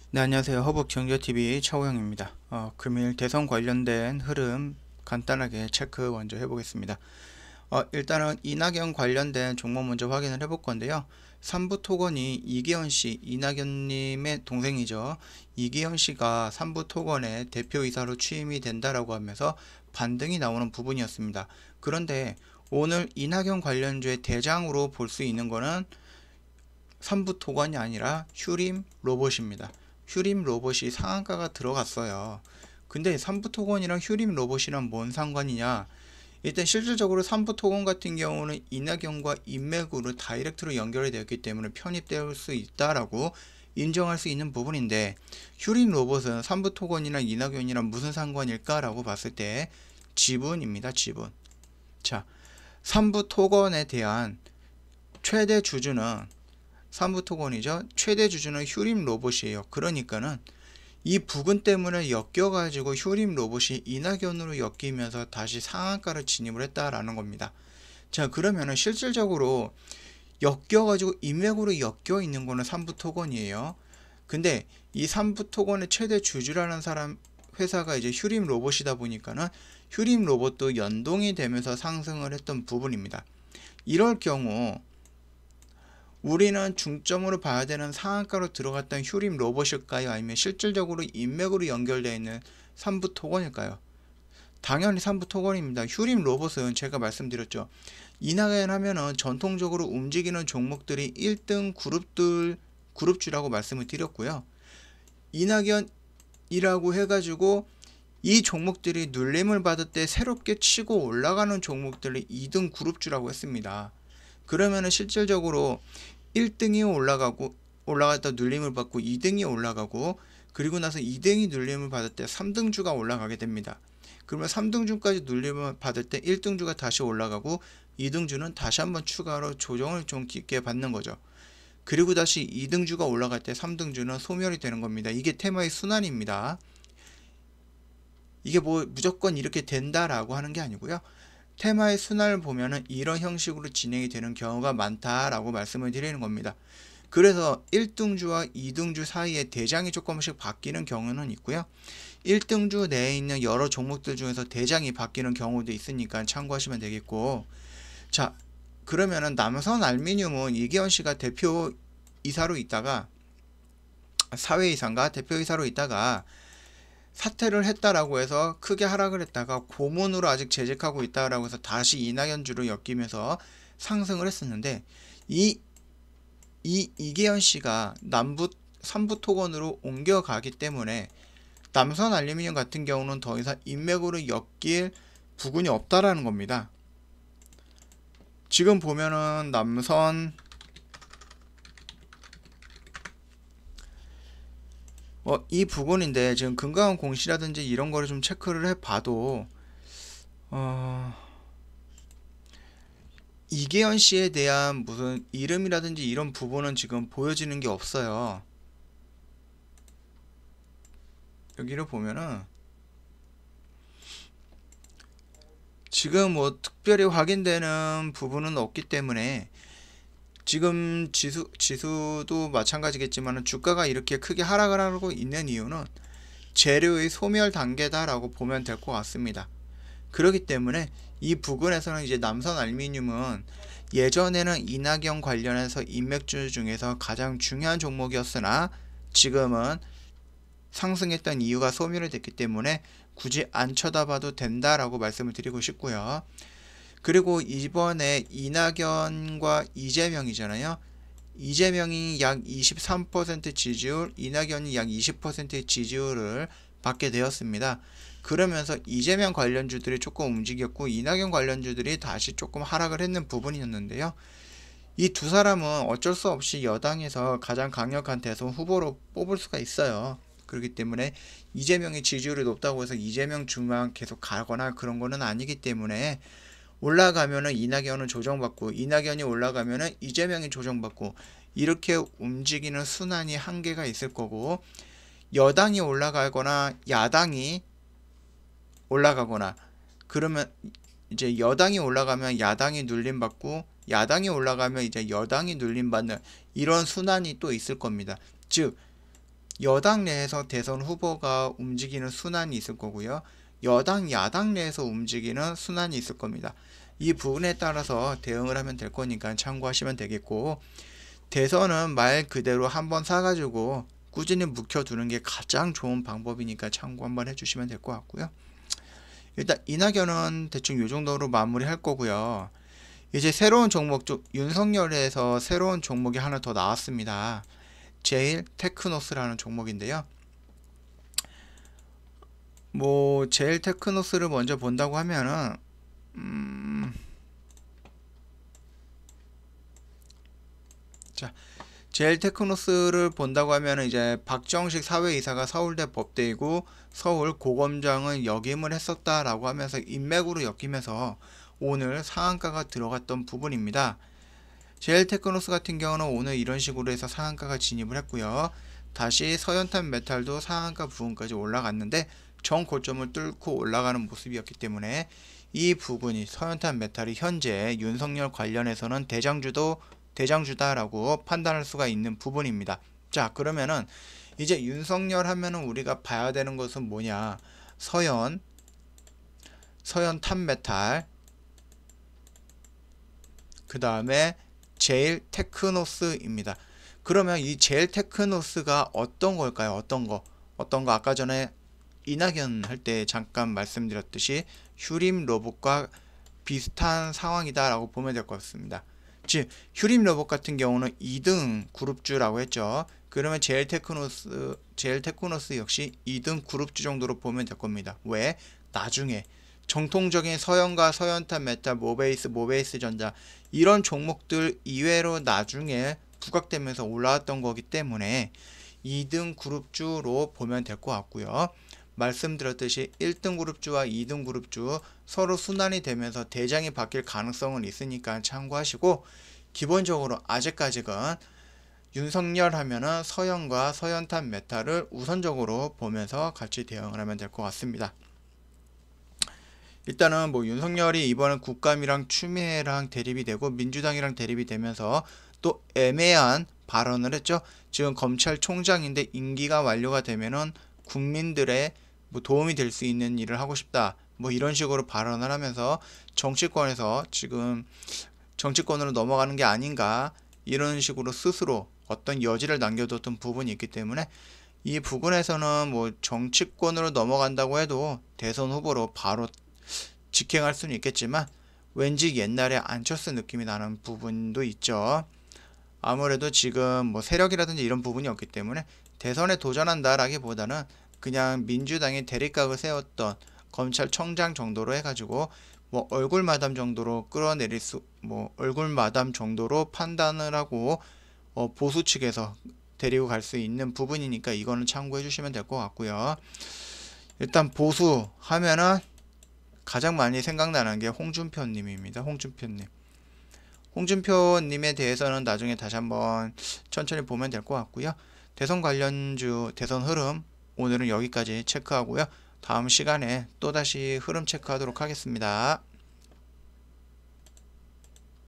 네, 안녕하세요. 허벅경제TV 차호영입니다. 금일 대선 관련된 흐름 간단하게 체크 먼저 해보겠습니다. 일단은 이낙연 관련된 종목 먼저 확인을 해볼 건데요. 삼부토건이 이기현씨, 이낙연님의 동생이죠. 이기현씨가 삼부토건의 대표이사로 취임이 된다라고 하면서 반등이 나오는 부분이었습니다. 그런데 오늘 이낙연 관련주의 대장으로 볼 수 있는 거는 삼부토건이 아니라 휴림 로봇입니다. 휴림 로봇이 상한가가 들어갔어요. 근데 삼부토건이랑 휴림 로봇이랑 뭔 상관이냐? 일단 실질적으로 삼부토건 같은 경우는 이낙연과 인맥으로 다이렉트로 연결이 되었기 때문에 편입될 수 있다라고 인정할 수 있는 부분인데, 휴림 로봇은 삼부토건이랑 이낙연이랑 무슨 상관일까라고 봤을 때 지분입니다. 지분. 자, 삼부토건에 대한 최대 주주는 삼부토건이죠. 최대 주주는 휴림 로봇이에요. 그러니까는 이 부근 때문에 엮여가지고 휴림 로봇이 이낙연으로 엮이면서 다시 상한가를 진입을 했다라는 겁니다. 자, 그러면은 실질적으로 엮여가지고 인맥으로 엮여 있는 거는 삼부토건이에요. 근데 이 삼부토건의 최대 주주라는 사람 회사가 이제 휴림 로봇이다 보니까는 휴림 로봇도 연동이 되면서 상승을 했던 부분입니다. 이럴 경우 우리는 중점으로 봐야 되는 상한가로 들어갔던 휴림 로봇일까요? 아니면 실질적으로 인맥으로 연결되어 있는 삼부토건일까요? 당연히 삼부토건입니다. 휴림 로봇은 제가 말씀드렸죠. 이낙연 하면은 전통적으로 움직이는 종목들이 1등 그룹주라고 말씀을 드렸고요. 이낙연이라고 해가지고 이 종목들이 눌림을 받을 때 새롭게 치고 올라가는 종목들이 2등 그룹주라고 했습니다. 그러면은 실질적으로 1등이 올라갔다 눌림을 받고 2등이 올라가고, 그리고 나서 2등이 눌림을 받을 때 3등주가 올라가게 됩니다. 그러면 3등주까지 눌림을 받을 때 1등주가 다시 올라가고 2등주는 다시 한번 추가로 조정을 좀 깊게 받는 거죠. 그리고 다시 2등주가 올라갈 때 3등주는 소멸이 되는 겁니다. 이게 테마의 순환입니다. 이게 뭐 무조건 이렇게 된다라고 하는 게 아니고요. 테마의 순환을 보면은 이런 형식으로 진행이 되는 경우가 많다라고 말씀을 드리는 겁니다. 그래서 1등주와 2등주 사이에 대장이 조금씩 바뀌는 경우는 있고요. 1등주 내에 있는 여러 종목들 중에서 대장이 바뀌는 경우도 있으니까 참고하시면 되겠고, 자, 그러면은 남선알미늄은 이기현 씨가 대표이사로 있다가 사회이사인가 대표이사로 있다가 사퇴를 했다라고 해서 크게 하락을 했다가 고문으로 아직 재직하고 있다라고 해서 다시 이낙연주로 엮이면서 상승을 했었는데, 이계현 씨가 삼부토건으로 옮겨가기 때문에 남선알루미늄 같은 경우는 더 이상 인맥으로 엮일 부분이 없다라는 겁니다. 지금 보면은 이 부분인데, 지금 금강원 공시라든지 이런 거를 좀 체크를 해봐도 이계현 씨에 대한 무슨 이름이라든지 이런 부분은 지금 보여지는 게 없어요. 여기를 보면은 지금 뭐 특별히 확인되는 부분은 없기 때문에, 지금 지수도 마찬가지겠지만 주가가 이렇게 크게 하락을 하고 있는 이유는 재료의 소멸 단계다라고 보면 될 것 같습니다. 그렇기 때문에 이 부분에서는 이제 남선알루미늄은 예전에는 이낙연 관련해서 인맥주 중에서 가장 중요한 종목이었으나 지금은 상승했던 이유가 소멸이 됐기 때문에 굳이 안 쳐다봐도 된다라고 말씀을 드리고 싶고요. 그리고 이번에 이낙연과 이재명이잖아요. 이재명이 약 23% 지지율, 이낙연이 약 20%의 지지율을 받게 되었습니다. 그러면서 이재명 관련주들이 조금 움직였고 이낙연 관련주들이 다시 조금 하락을 했는 부분이었는데요. 이 두 사람은 어쩔 수 없이 여당에서 가장 강력한 대선 후보로 뽑을 수가 있어요. 그렇기 때문에 이재명의 지지율이 높다고 해서 이재명 주만 계속 가거나 그런 거는 아니기 때문에, 올라가면은 이낙연은 조정받고 이낙연이 올라가면은 이재명이 조정받고 이렇게 움직이는 순환이 한계가 있을 거고, 여당이 올라가거나 야당이 올라가거나 그러면 이제 여당이 올라가면 야당이 눌림받고 야당이 올라가면 이제 여당이 눌림받는 이런 순환이 또 있을 겁니다. 즉 여당 내에서 대선 후보가 움직이는 순환이 있을 거고요. 여당, 야당 내에서 움직이는 순환이 있을 겁니다. 이 부분에 따라서 대응을 하면 될 거니까 참고하시면 되겠고, 대선은 말 그대로 한번 사가지고 꾸준히 묵혀두는 게 가장 좋은 방법이니까 참고 한번 해주시면 될 것 같고요. 일단 이낙연은 대충 이 정도로 마무리할 거고요. 이제 새로운 종목 쪽 윤석열에서 새로운 종목이 하나 더 나왔습니다. 제일 테크노스라는 종목인데요. 뭐 제일 테크노스를 먼저 본다고 하면은 자, 제일 테크노스를 본다고 하면은 이제 박정식 사회이사가 서울대 법대이고 서울 고검장을 역임을 했었다라고 하면서 인맥으로 엮이면서 오늘 상한가가 들어갔던 부분입니다. 제일 테크노스 같은 경우는 오늘 이런 식으로 해서 상한가가 진입을 했고요. 다시 서현탄 메탈도 상한가 부분까지 올라갔는데 정고점을 뚫고 올라가는 모습이었기 때문에 이 부분이 서현탄 메탈이 현재 윤석열 관련해서는 대장주다라고 판단할 수가 있는 부분입니다. 자, 그러면은 이제 윤석열 하면은 우리가 봐야 되는 것은 뭐냐? 서현탄 메탈, 그 다음에 제일 테크노스입니다. 그러면 이 제일 테크노스가 어떤 걸까요? 어떤 거 아까 전에 이낙연 할 때 잠깐 말씀드렸듯이 휴림 로봇과 비슷한 상황이다 라고 보면 될 것 같습니다. 즉 휴림 로봇 같은 경우는 2등 그룹주라고 했죠. 그러면 제일 테크노스 역시 2등 그룹주 정도로 보면 될 겁니다. 왜? 나중에 정통적인 서현과 서현탄 메탈, 모베이스 전자 이런 종목들 이외로 나중에 부각되면서 올라왔던 거기 때문에 2등 그룹주로 보면 될 것 같고요. 말씀드렸듯이 1등 그룹주와 2등 그룹주 서로 순환이 되면서 대장이 바뀔 가능성은 있으니까 참고하시고, 기본적으로 아직까지는 윤석열 하면은 서현과 서현탄 메탈을 우선적으로 보면서 같이 대응을 하면 될 것 같습니다. 일단은 뭐 윤석열이 이번엔 국감이랑 추미애랑 대립이 되고 민주당이랑 대립이 되면서 또 애매한 발언을 했죠. 지금 검찰총장인데 임기가 완료가 되면은 국민들의 뭐 도움이 될 수 있는 일을 하고 싶다, 뭐 이런 식으로 발언을 하면서 정치권에서 지금 정치권으로 넘어가는 게 아닌가, 이런 식으로 스스로 어떤 여지를 남겨뒀던 부분이 있기 때문에 이 부분에서는 뭐 정치권으로 넘어간다고 해도 대선 후보로 바로 직행할 수는 있겠지만 왠지 옛날에 안철수 느낌이 나는 부분도 있죠. 아무래도 지금 뭐 세력이라든지 이런 부분이 없기 때문에 대선에 도전한다라기보다는 그냥 민주당이 대립각을 세웠던 검찰청장 정도로 해가지고 뭐 얼굴 마담 정도로 끌어내릴 수, 뭐 얼굴 마담 정도로 판단을 하고 보수 측에서 데리고 갈 수 있는 부분이니까 이거는 참고해 주시면 될 것 같고요. 일단 보수 하면은 가장 많이 생각나는 게 홍준표님입니다. 홍준표님에 대해서는 나중에 다시 한번 천천히 보면 될 것 같고요. 대선 관련주, 대선 흐름 오늘은 여기까지 체크하고요. 다음 시간에 또다시 흐름 체크하도록 하겠습니다.